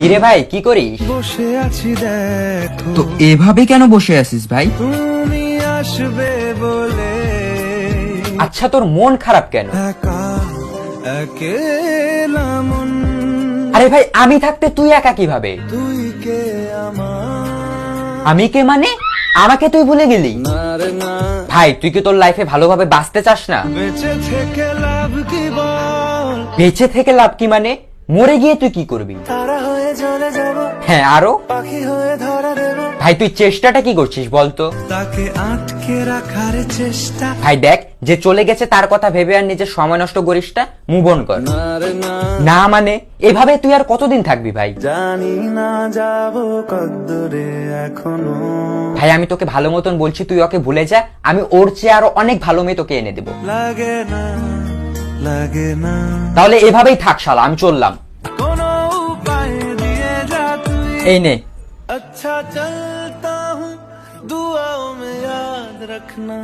কিরে ভাই কি করিস? বসে আছি দেখো তো এভাবে কেন বসে আছিস ভাই? তুমি আসবে বলে আচ্ছা তোর মন খারাপ কেন? একা একেলা মন আরে ভাই আমি থাকতে তুই একা কিভাবে? তুই কে আমার আমি কে মানে? আমাকে তুই ভুলে গেলি? না রে না ভাই তুই কি তোর লাইফে ভালোভাবে বাঁচতে চাস না? বেঁচে থেকে লাভ কি বল বেঁচে থেকে লাভ কি মানে? মরে গিয়ে তুই কি করবি? তারা হয়ে চলে যাব হ্যাঁ আরো? পাখি হয়ে ধরা দেব ভাই তুই চেষ্টাটা কি করছিস বলতো? তাকে আটকে রাখার চেষ্টা ভাই দেখ যে চলে গেছে তার কথা ভেবে আর নিজের সময় নষ্ট করিস না, মুভ অন কর। না রে না না মানে এভাবে তুই আর কতদিন থাকবি ভাই? জানি না যাব কদ্দুরে এখনো ভাই আমি তোকে ভালো মতন বলছি তুই ওকে ভুলে যা, আমি ওর চেয়ে আরো অনেক ভালো মেয়ে তোকে এনে দেবো। লাগে না লাগে না তাহলে এভাবেই থাক শালা, আমি চললাম। কোনো উপায় দিয়ে যা তুই এই নে। अच्छा चलता हूँ दुआओं में याद रखना